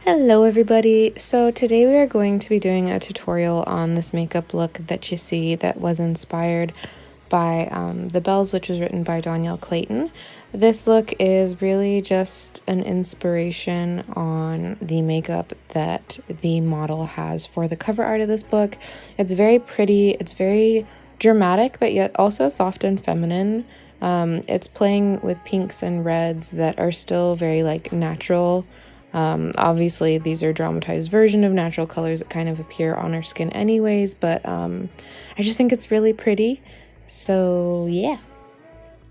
Hello everybody! So today we are going to be doing a tutorial on this makeup look that you see that was inspired by The Bells, which was written by Danielle Clayton. This look is really just an inspiration on the makeup that the model has for the cover art of this book. It's very pretty, it's very dramatic, but yet also soft and feminine. It's playing with pinks and reds that are still very natural. Obviously these are dramatized version of natural colors that kind of appear on our skin anyways, but I just think it's really pretty. So yeah,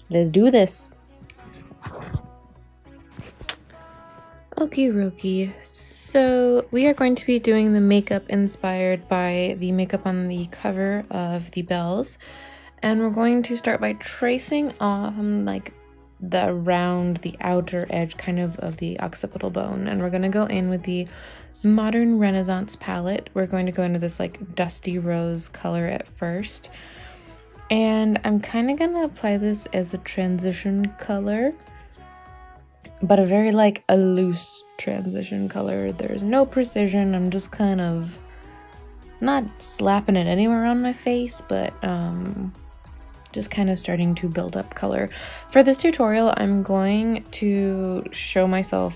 let's do this. Okie dokie. So we are going to be doing the makeup inspired by the makeup on the cover of The Bells. And we're going to start by tracing on the outer edge kind of the occipital bone. And we're going to go in with the Modern Renaissance palette. We're going to go into this dusty rose color at first. And I'm kind of going to apply this as a transition color, but a very a loose transition color. There's no precision. I'm just kind of not slapping it anywhere on my face, but just kind of starting to build up color. For this tutorial, I'm going to show myself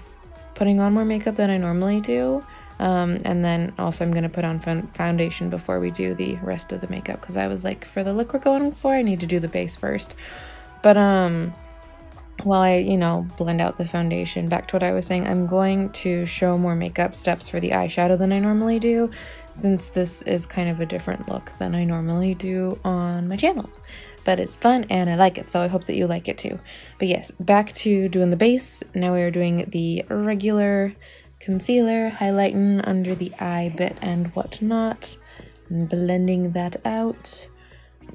putting on more makeup than I normally do. And then also I'm going to put on foundation before we do the rest of the makeup, because I was like, for the look we're going for, I need to do the base first. But while I, blend out the foundation, back to what I was saying, I'm going to show more makeup steps for the eyeshadow than I normally do, since this is kind of a different look than I normally do on my channel. But it's fun and I like it, so I hope that you like it too. But yes, back to doing the base. Now we are doing the regular concealer, highlighting under the eye bit and whatnot, and blending that out.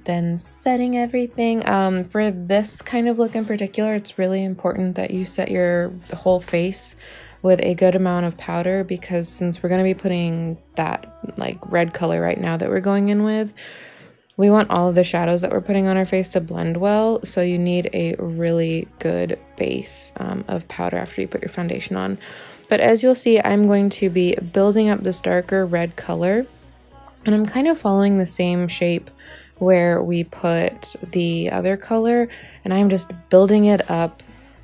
Then setting everything. For this kind of look in particular, it's really important that you set your whole face with a good amount of powder, because since we're going to be putting that red color right now that we're going in with, we want all of the shadows that we're putting on our face to blend well, so you need a really good base of powder after you put your foundation on. But as you'll see, I'm going to be building up this darker red color, and I'm kind of following the same shape where we put the other color, and I'm just building it up,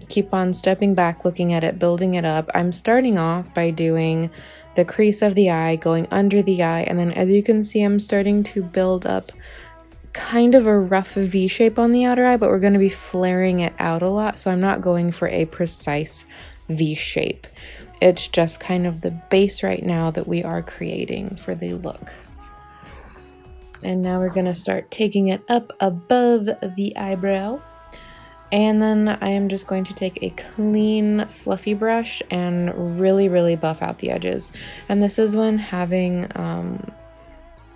keep on stepping back, looking at it, building it up. I'm starting off by doing the crease of the eye, going under the eye, and then as you can see, I'm starting to build up kind of a rough V shape on the outer eye, but we're going to be flaring it out a lot, so I'm not going for a precise V shape. It's just kind of the base right now that we are creating for the look. And now we're going to start taking it up above the eyebrow. And then I am just going to take a clean, fluffy brush and really buff out the edges. And this is when having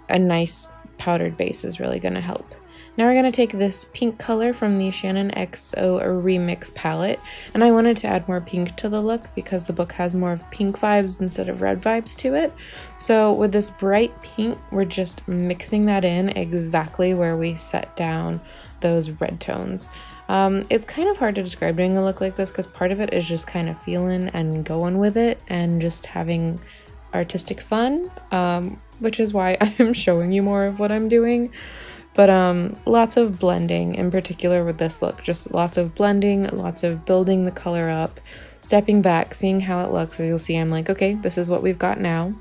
a nice powdered base is really going to help. Now we're going to take this pink color from the Shannon XO Remix palette, and I wanted to add more pink to the look because the book has more of pink vibes instead of red vibes to it. So with this bright pink, we're just mixing that in exactly where we set down those red tones. It's kind of hard to describe doing a look like this because part of it is just kind of feeling and going with it and just having artistic fun, which is why I am showing you more of what I'm doing. But lots of blending in particular with this look, just lots of blending, lots of building the color up, stepping back, seeing how it looks. As you'll see, I'm like, okay, this is what we've got now.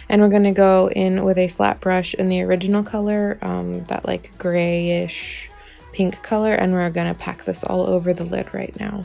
And we're going to go in with a flat brush in the original color, that grayish pink color, and we're going to pack this all over the lid right now.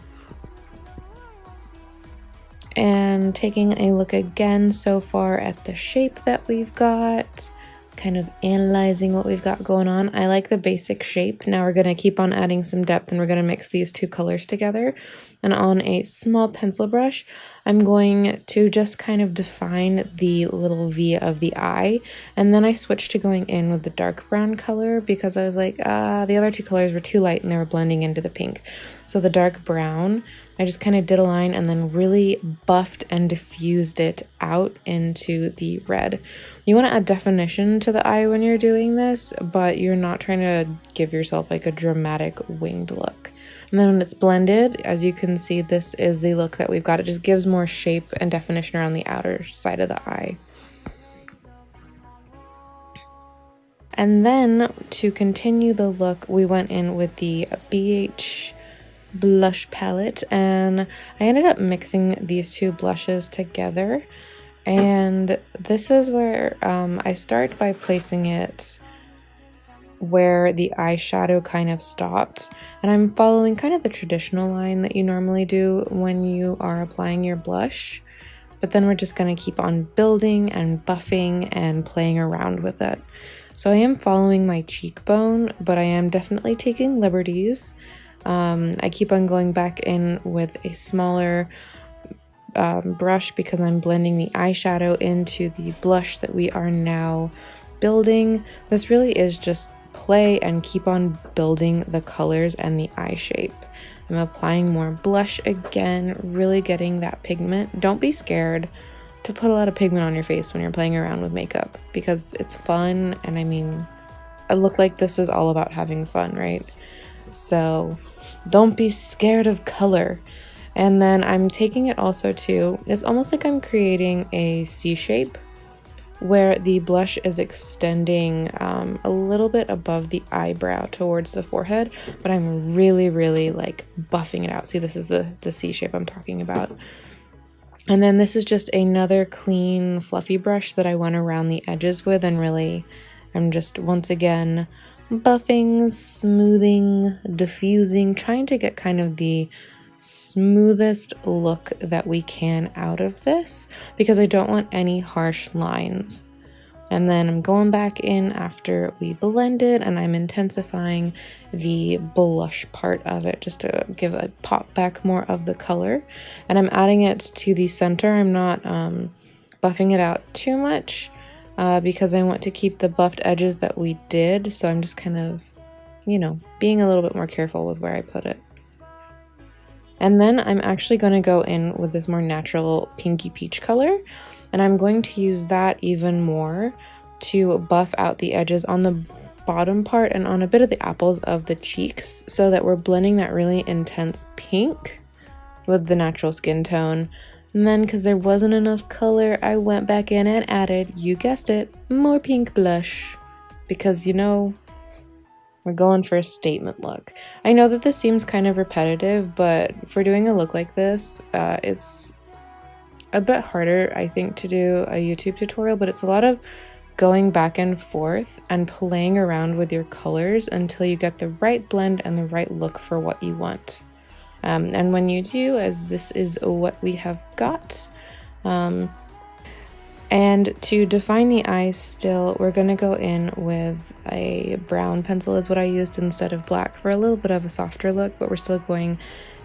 And taking a look again so far at the shape that we've got, kind of analyzing what we've got going on. I like the basic shape. Now we're going to keep on adding some depth, and we're going to mix these two colors together. And on a small pencil brush, I'm going to just kind of define the little V of the eye. And then I switched to going in with the dark brown color because I was like, the other two colors were too light and they were blending into the pink. So the dark brown, I just kind of did a line and then really buffed and diffused it out into the red. You want to add definition to the eye when you're doing this, but you're not trying to give yourself a dramatic winged look. And then when it's blended, as you can see, this is the look that we've got. It just gives more shape and definition around the outer side of the eye. And then to continue the look, we went in with the BH blush palette, and I ended up mixing these two blushes together. And this is where I start by placing it where the eyeshadow kind of stopped, and I'm following kind of the traditional line that you normally do when you are applying your blush, but then we're just going to keep on building and buffing and playing around with it. So I am following my cheekbone, but I am definitely taking liberties. I keep on going back in with a smaller brush because I'm blending the eyeshadow into the blush that we are now building. This really is just play and keep on building the colors and the eye shape. I'm applying more blush again, really getting that pigment. Don't be scared to put a lot of pigment on your face when you're playing around with makeup because it's fun, and I mean, I look like this is all about having fun, right? So don't be scared of color. And then I'm taking it also to, it's almost like I'm creating a C shape where the blush is extending a little bit above the eyebrow towards the forehead, but I'm really like buffing it out. See, this is the C shape I'm talking about. And then this is just another clean fluffy brush that I went around the edges with, and really I'm just once again buffing, smoothing, diffusing, trying to get kind of the smoothest look that we can out of this because I don't want any harsh lines. And then I'm going back in after we blended, and I'm intensifying the blush part of it just to give a pop back more of the color. And I'm adding it to the center. I'm not buffing it out too much because I want to keep the buffed edges that we did. So I'm just kind of, you know, being a little bit more careful with where I put it. And then I'm actually going to go in with this more natural pinky peach color, and I'm going to use that even more to buff out the edges on the bottom part and on a bit of the apples of the cheeks so that we're blending that really intense pink with the natural skin tone. And then because there wasn't enough color, I went back in and added, you guessed it, more pink blush because, you know, we're going for a statement look. I know that this seems kind of repetitive, but for doing a look like this, it's a bit harder, I think, to do a YouTube tutorial, but it's a lot of going back and forth and playing around with your colors until you get the right blend and the right look for what you want. And when you do, as this is what we have got, and to define the eyes still, we're going to go in with a brown pencil is what I used instead of black for a little bit of a softer look, but we're still going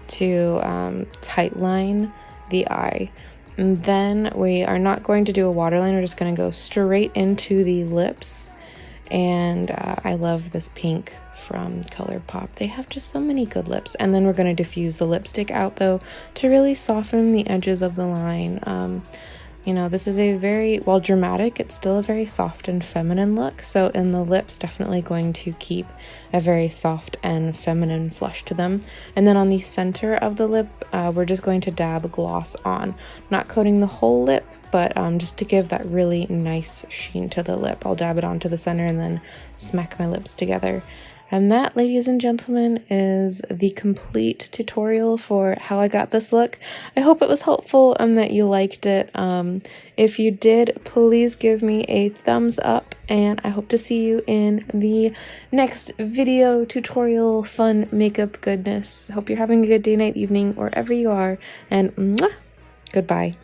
to tight line the eye. And then we are not going to do a waterline, we're just going to go straight into the lips. And I love this pink from ColourPop. They have just so many good lips. And then we're going to diffuse the lipstick out though to really soften the edges of the line. You know, this is a very, while dramatic, it's still a very soft and feminine look. So in the lips, definitely going to keep a very soft and feminine flush to them. And then on the center of the lip, we're just going to dab gloss on. Not coating the whole lip, but just to give that really nice sheen to the lip. I'll dab it onto the center and then smack my lips together. And that, ladies and gentlemen, is the complete tutorial for how I got this look. I hope it was helpful and that you liked it. If you did, please give me a thumbs up, and I hope to see you in the next video tutorial, fun makeup goodness. Hope you're having a good day, night, evening, wherever you are, and mwah, goodbye.